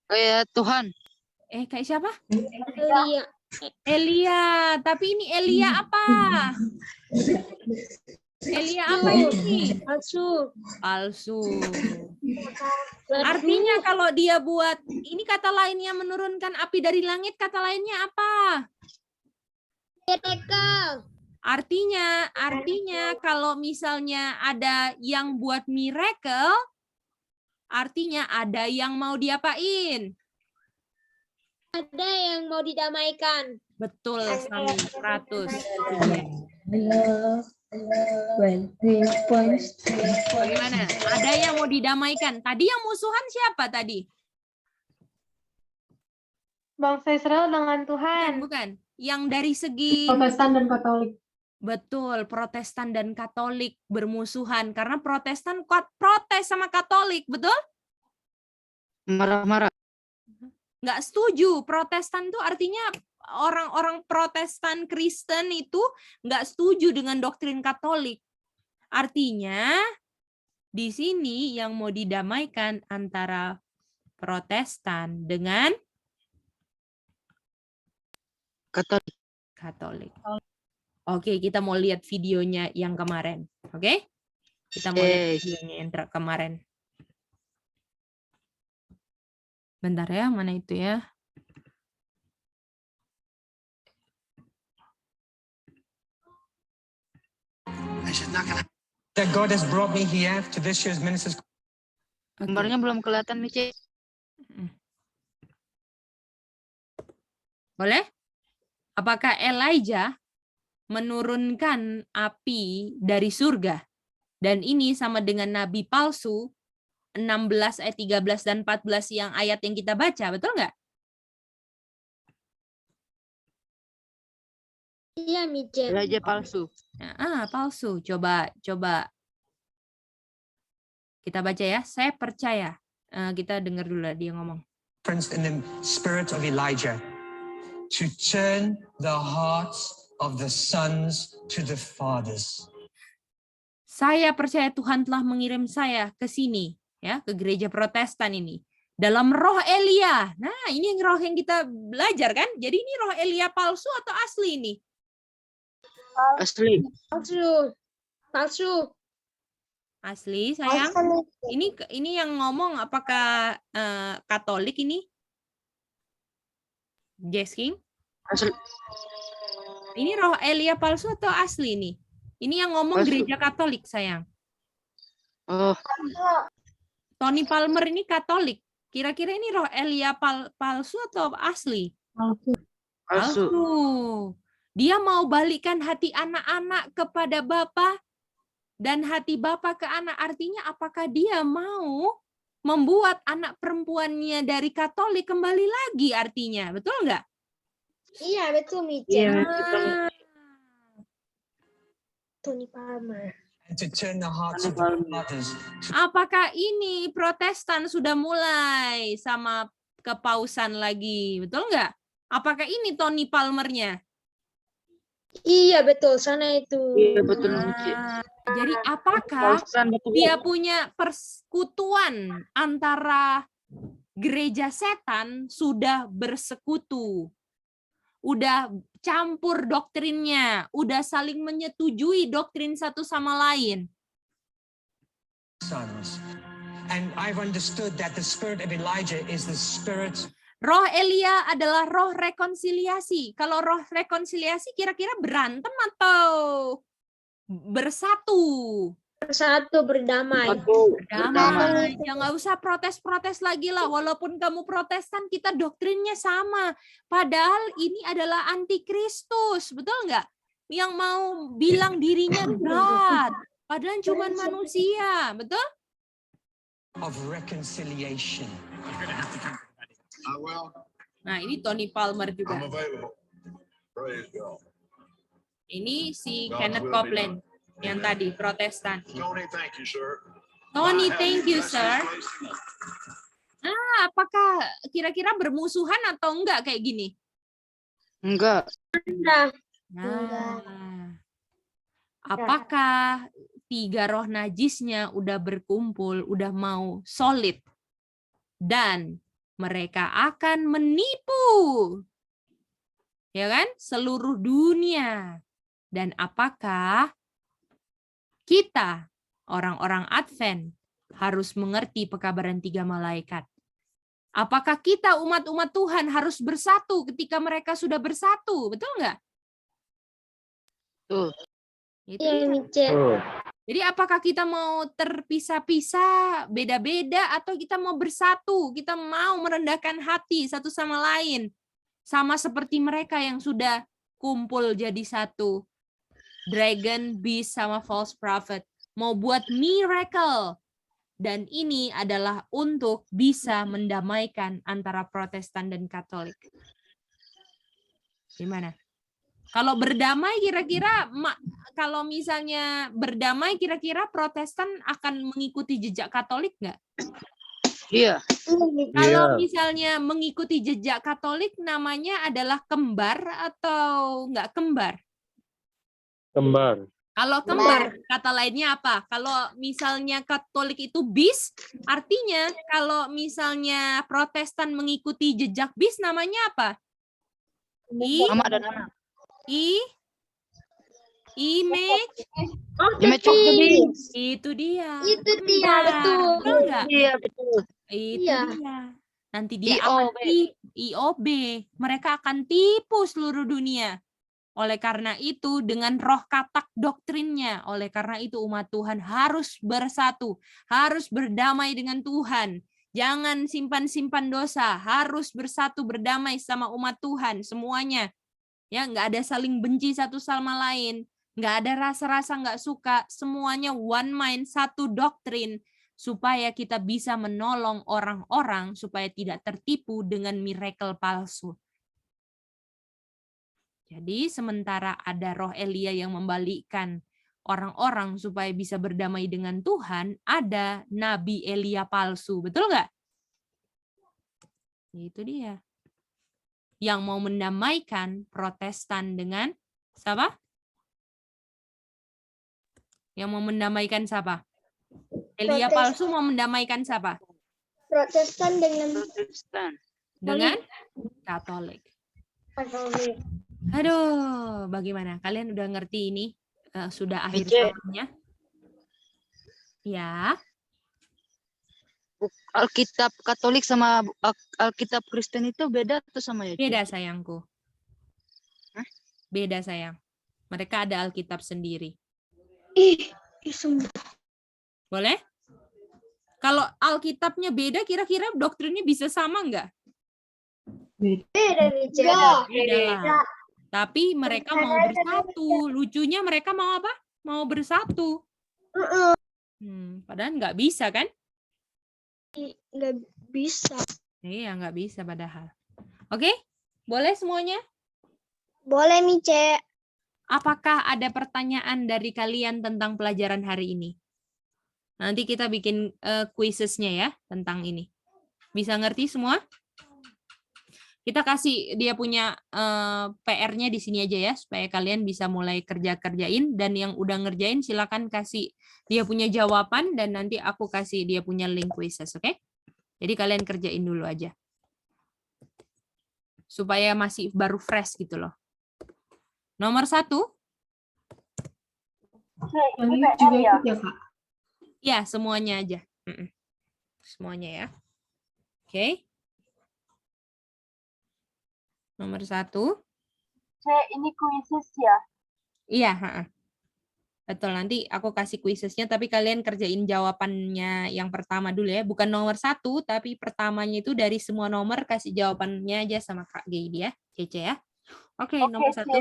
Kayak Tuhan.
Kayak siapa?
Elia.
Elia. Tapi ini Elia apa? Elia apa ini?
Palsu.
Palsu. Artinya kalau dia buat, ini kata lainnya menurunkan api dari langit, kata lainnya apa?
Miracle.
Artinya kalau misalnya ada yang buat miracle, artinya ada yang mau diapain?
Ada yang mau didamaikan.
Betul, Sami, 100.
Love, when we points to
Bagaimana? Ada yang mau didamaikan. Tadi yang musuhan siapa tadi?
Bangsa Israel dengan Tuhan.
Bukan. Yang dari segi
Protestan dan Katolik.
betul, Protestan dan Katolik bermusuhan karena Protestan protes sama Katolik, betul?
Marah-marah.
Nggak setuju. Protestan itu artinya orang-orang Protestan Kristen itu nggak setuju dengan doktrin Katolik. Artinya di sini yang mau didamaikan antara Protestan dengan Katolik. Oke, kita mau lihat videonya yang kemarin. Oke? Kita mau lihat videonya yang kemarin. Bentar ya, mana itu ya?
That God has brought me here to this year's ministers.
Oke.
Gambarnya belum kelihatan, Mici.
Boleh? Apakah Elijah menurunkan api dari surga? Dan ini sama dengan nabi palsu 16 ayat 13 dan 14 yang ayat yang kita baca, betul nggak?
Iya, Mijen.
Raja palsu.
Palsu. Coba kita baca ya. Saya percaya. Kita dengar dulu dia ngomong.
In the spirit of Elijah to turn the hearts of the sons to the fathers.
Saya percaya Tuhan telah mengirim saya ke sini, ya, ke gereja Protestan ini dalam roh Elia. Nah, ini roh yang kita belajar kan? Jadi ini roh Elia palsu atau asli ini?
Asli.
Palsu.
Asli, sayang. Ini yang ngomong apakah Katolik ini? Jess King?
Asli.
Ini roh Elia palsu atau asli ini? Ini yang ngomong
Palsu.
gereja Katolik, sayang.
Oh,
Tony Palmer ini Katolik. Kira-kira ini roh Elia palsu atau asli?
palsu.
Palsu. Dia mau balikan hati anak-anak kepada Bapa dan hati Bapa ke anak. Artinya apakah dia mau membuat anak perempuannya dari Katolik kembali lagi artinya. Betul nggak?
Iya, betul, Mijen.
Iya.
Ah,
Tony Palmer.
and to turn the hearts of the fathers to
Apakah ini Protestan sudah mulai sama kepausan lagi? Betul nggak? Apakah ini Tony Palmernya?
Iya betul, sana itu.
Iya betul Mici.
Jadi apakah
Pausan betul.
dia punya persekutuan antara gereja setan sudah bersekutu? Udah campur doktrinnya, udah saling menyetujui doktrin satu sama lain.
sons. And I've understood that the spirit of Elijah is the spirit
Roh Elia adalah roh rekonsiliasi. Kalau roh rekonsiliasi kira-kira berantem atau bersatu?
Bersatu berdamai.
Berdamai. Ya nggak usah protes-protes lagi lah. Walaupun kamu Protestan, kita doktrinnya sama. Padahal ini adalah antikristus, betul nggak? Yang mau bilang dirinya God, padahal cuma manusia, betul?
of reconciliation.
Nah ini Tony Palmer juga.
available. Praise God.
Ini si
God's
Kenneth
will be
Copeland
done.
yang
Amen.
tadi Protestan.
Tony, thank you, sir.
Tony,
I have
thank you,
That's
sir.
this place tonight.
Apakah kira-kira bermusuhan atau enggak kayak gini?
Enggak.
Nah, apakah tiga roh najisnya udah berkumpul, udah mau solid, dan mereka akan menipu, ya kan, seluruh dunia? Dan apakah kita, orang-orang Advent, harus mengerti pekabaran tiga malaikat? Apakah kita umat-umat Tuhan harus bersatu ketika mereka sudah bersatu? Betul nggak?
Tuh.
Itu
Iya,
dia.
Mice.
Jadi apakah kita mau terpisah-pisah, beda-beda, atau kita mau bersatu? Kita mau merendahkan hati satu sama lain. Sama seperti mereka yang sudah kumpul jadi satu. Dragon, beast, sama false prophet. Mau buat miracle. Dan ini adalah untuk bisa mendamaikan antara Protestan dan Katolik. Gimana? Kalau berdamai kira-kira, kalau misalnya berdamai kira-kira Protestan akan mengikuti jejak Katolik nggak?
Iya.
Kalau misalnya mengikuti jejak Katolik namanya adalah kembar atau nggak kembar?
Kembar.
Kalau kembar, kata lainnya apa? Kalau misalnya Katolik itu bis, artinya kalau misalnya Protestan mengikuti jejak bis namanya apa?
Mama dan anak.
Image.
Image of the beast.
Itu dia.
Itu dia,
Kembar.
betul.
Betul nggak?
Iya betul.
Itu
Iya.
dia. Nanti dia
IOB.
akan IOB. Mereka akan tipu seluruh dunia. Oleh karena itu, dengan roh katak doktrinnya, oleh karena itu umat Tuhan harus bersatu, harus berdamai dengan Tuhan. Jangan simpan-simpan dosa, harus bersatu berdamai sama umat Tuhan semuanya. Ya, nggak ada saling benci satu sama lain, nggak ada rasa-rasa nggak suka, semuanya one mind, satu doktrin, supaya kita bisa menolong orang-orang supaya tidak tertipu dengan miracle palsu. Jadi sementara ada roh Elia yang membalikkan orang-orang supaya bisa berdamai dengan Tuhan, ada Nabi Elia palsu. Betul nggak? Itu dia. Yang mau mendamaikan Protestan dengan siapa? Yang mau mendamaikan siapa? Elia palsu mau mendamaikan siapa?
Protestan dengan
Protestan.
Dengan Katolik.
Katolik.
Aduh, bagaimana? Kalian udah ngerti ini? Sudah akhir
Mice.
tahunnya? Ya.
Alkitab Katolik sama Alkitab Kristen itu beda tuh sama ya? Ci?
Beda sayangku.
Hah?
Beda sayang. Mereka ada Alkitab sendiri. Boleh? Kalau Alkitabnya beda, kira-kira doktrinnya bisa sama nggak?
Beda nih, Cek.
Beda lah. Tapi mereka mau bersatu. Lucunya mereka mau apa? Mau bersatu. Padahal nggak bisa kan?
Nggak bisa.
Iya, nggak bisa padahal. Oke? Boleh semuanya?
Boleh, Mice.
Apakah ada pertanyaan dari kalian tentang pelajaran hari ini? Nanti kita bikin quizzes-nya ya tentang ini. Bisa ngerti semua? Kita kasih dia punya PR-nya di sini aja ya, supaya kalian bisa mulai kerjain, dan yang udah ngerjain silakan kasih dia punya jawaban, dan nanti aku kasih dia punya link quizzes, oke? Jadi kalian kerjain dulu aja. Supaya masih baru fresh gitu loh. Nomor 1.
Yang ini juga ikut ya, Kak?
Ya, semuanya aja. Semuanya ya. Oke. Nomor 1.
C, ini quizzes ya?
Iya, betul. Nanti aku kasih quizesnya, tapi kalian kerjain jawabannya yang pertama dulu ya. Bukan nomor 1, tapi pertamanya itu dari semua nomor kasih jawabannya aja sama Kak Geidi ya, Cece ya. Oke, nomor 1.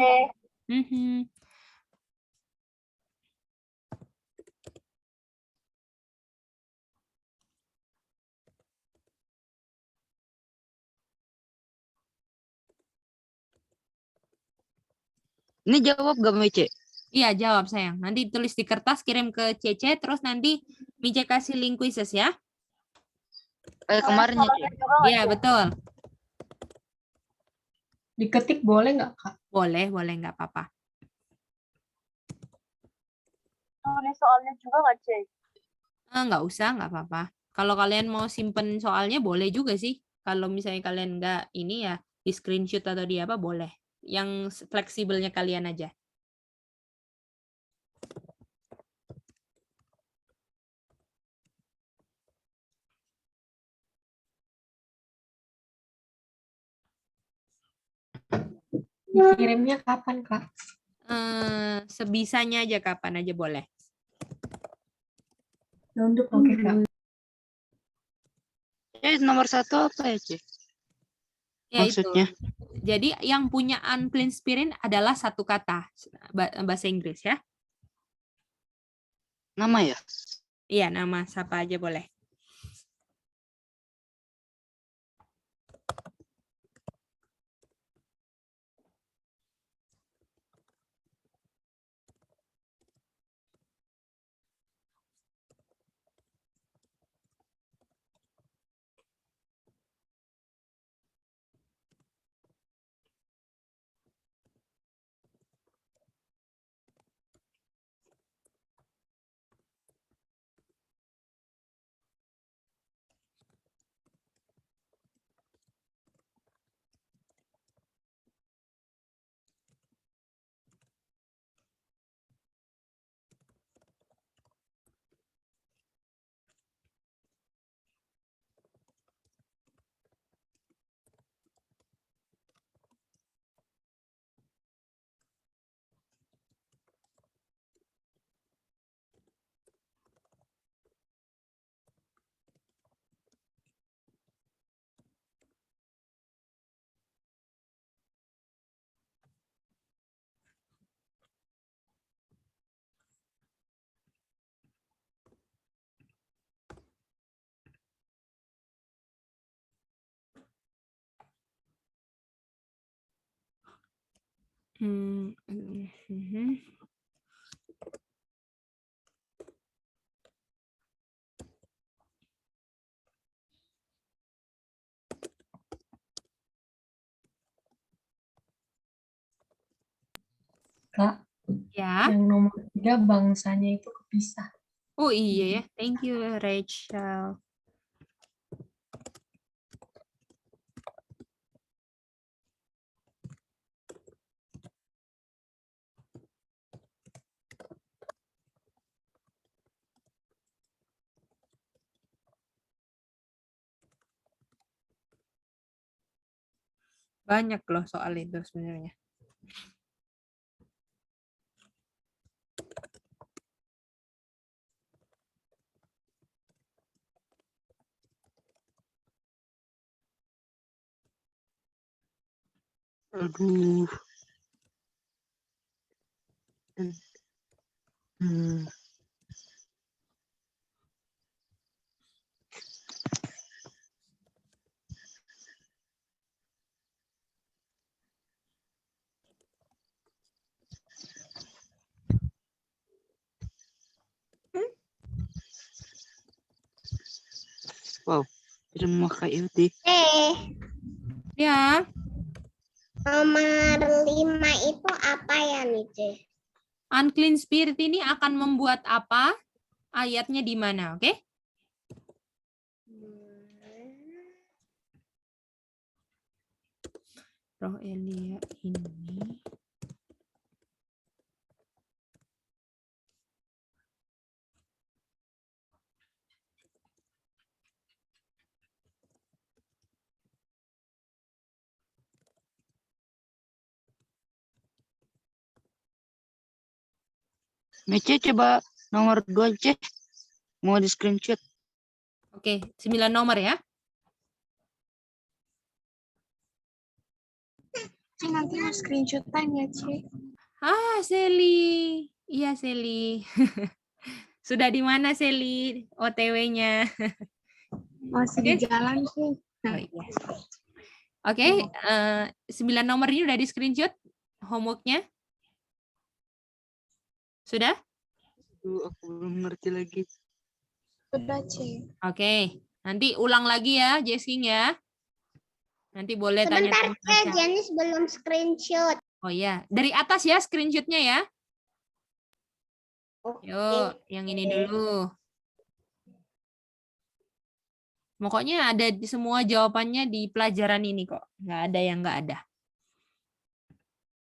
Ini jawab gak Mece?
Iya, jawab sayang. Nanti tulis di kertas, kirim ke Cece, terus nanti Mice kasih link quizzes ya.
Kayak kemarin ya, Ce?
Iya, betul.
Diketik boleh nggak, Kak?
Boleh, nggak apa-apa.
Tulis soalnya juga nggak, Cek?
Nggak usah, nggak apa-apa. Kalau kalian mau simpen soalnya boleh juga sih. Kalau misalnya kalian nggak ini ya, di screenshot atau di apa boleh. Yang fleksibelnya kalian aja.
Dikirimnya kapan, Kak?
Sebisanya aja, kapan aja boleh.
Untuk oke, Kak.
Nomor 1 apa ya, Ce?
Ya,
Maksudnya?
itu. Jadi yang punya unclean spirit adalah satu kata bahasa Inggris ya.
Nama ya?
Iya, nama siapa aja boleh.
Kak,
Ya.
yang nomor 3 bangsanya itu kepisah.
Oh iya ya. Thank you, Rachel. Banyak loh soal itu sebenarnya.
Aduh. Wow, tidak memakai IoT.
Ya,
Nomor 5 itu apa ya, Mice?
unclean spirit ini akan membuat apa? Ayatnya di mana, oke? Roh Elia ini
Mece coba nomor 2 C. Mau di screenshot.
oke, 9 nomor ya.
Nanti mau screenshotan ya, Cik.
Seli. Iya, Seli. Sudah di mana, Seli? OTW-nya.
Masih di jalan, sih.
Oh, iya. Oke, 9 nomor ini udah di screenshot homework-nya? Sudah?
Aku belum ngerti lagi.
Sudah, Cik.
Oke, nanti ulang lagi ya, Jesking ya. Nanti boleh tanya
Sebentar,
teman
Cek.
aja.
Janis belum screenshot.
Oh iya, dari atas ya screenshot-nya ya. Yuk, yang ini dulu. Pokoknya ada di semua jawabannya di pelajaran ini kok. Nggak ada yang nggak ada.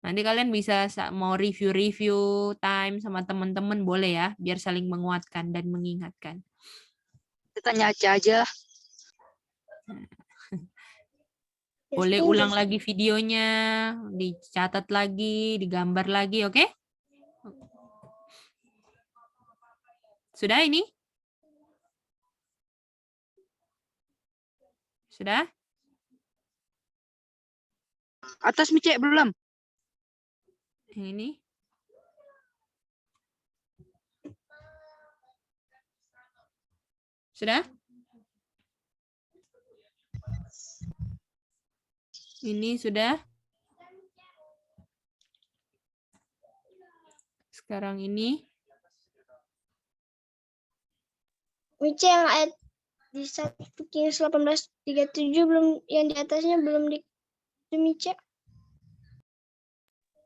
Nanti kalian bisa mau review-review time sama teman-teman boleh ya, biar saling menguatkan dan mengingatkan.
Kita tanya aja.
Boleh ulang lagi videonya, dicatat lagi, digambar lagi, oke? Sudah ini? Sudah?
Atas Mice belum?
Yang ini? Sudah? Ini sudah? Sekarang ini?
Mice yang ayat di 1 Kings 18:37 belum, yang di atasnya belum di Mice.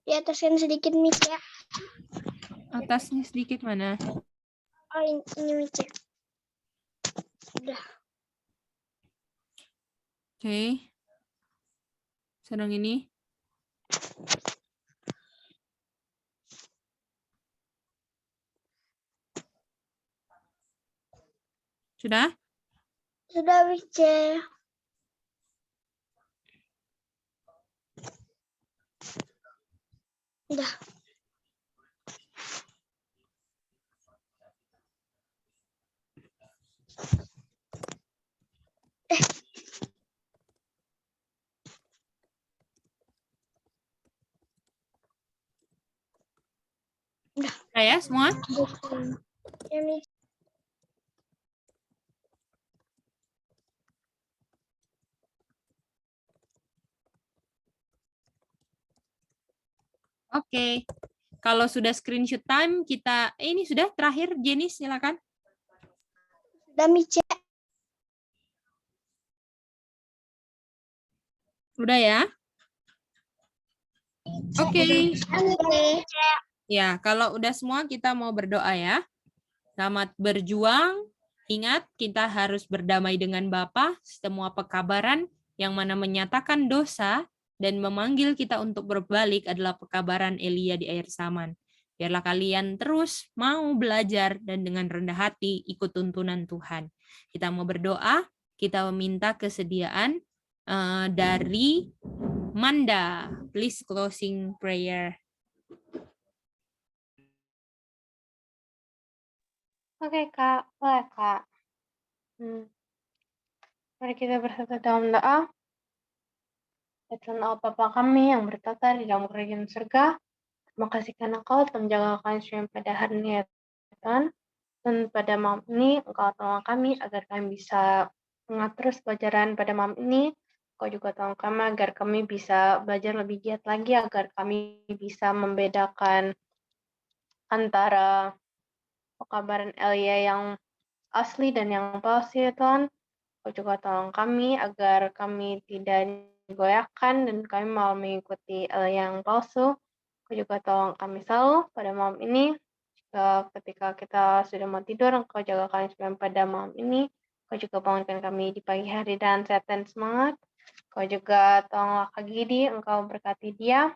Di ataskan sedikit, Mice.
Atasnya sedikit mana?
Oh, ini Mice. Udah.
Oke. Sekarang ini? Sudah?
Sudah, Mice. Udah.
Udah ya semua?
Ya, Mice.
Oke. Kalau sudah screenshot time, kita ini sudah terakhir, Jenny silakan.
Sudah, Mice.
Udah ya? Oke. Ya, kalau udah semua kita mau berdoa ya. Selamat berjuang. Ingat, kita harus berdamai dengan Bapa, semua pekabaran yang mana menyatakan dosa dan memanggil kita untuk berbalik adalah pekabaran Elia di akhir zaman. Biarlah kalian terus mau belajar dan dengan rendah hati ikut tuntunan Tuhan. Kita mau berdoa, kita meminta kesediaan dari Manda. Please closing prayer.
Oke, Kak. Boleh, Kak. Mari kita bersatu dalam doa. Ya Tuhan Allah Bapa kami yang bertata di dalam kerajaan surga, terima kasih karena Engkau telah menjaga kami sampai pada hari ini, ya Tuhan. Dan pada malam ini, Engkau tolong kami agar kami bisa mengatur pelajaran pada malam ini. Engkau juga tolong kami agar kami bisa belajar lebih giat lagi, agar kami bisa membedakan antara pekabaran Elia yang asli dan yang palsu, ya Tuhan. Kau juga tolong kami agar kami tidak digoyahkan dan kami mau mengikuti yang palsu. Kau juga tolong kami selalu pada malam ini. Ketika kita sudah mau tidur, Engkau jaga kami sampai pada malam ini. Kau juga bangunkan kami di pagi hari dan sehat dan semangat. Kau juga tolonglah Kak Gidi, Engkau berkati dia.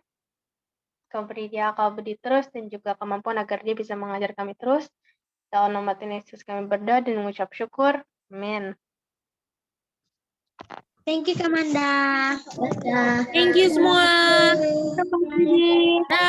Kau beri dia akal budi terus dan juga kemampuan agar dia bisa mengajar kami terus. Dalam nama Tuhan Yesus kami berdoa dan mengucap syukur. Amin.
Thank you, Kamanda.
Thank you semua.
Dadah.
Dah.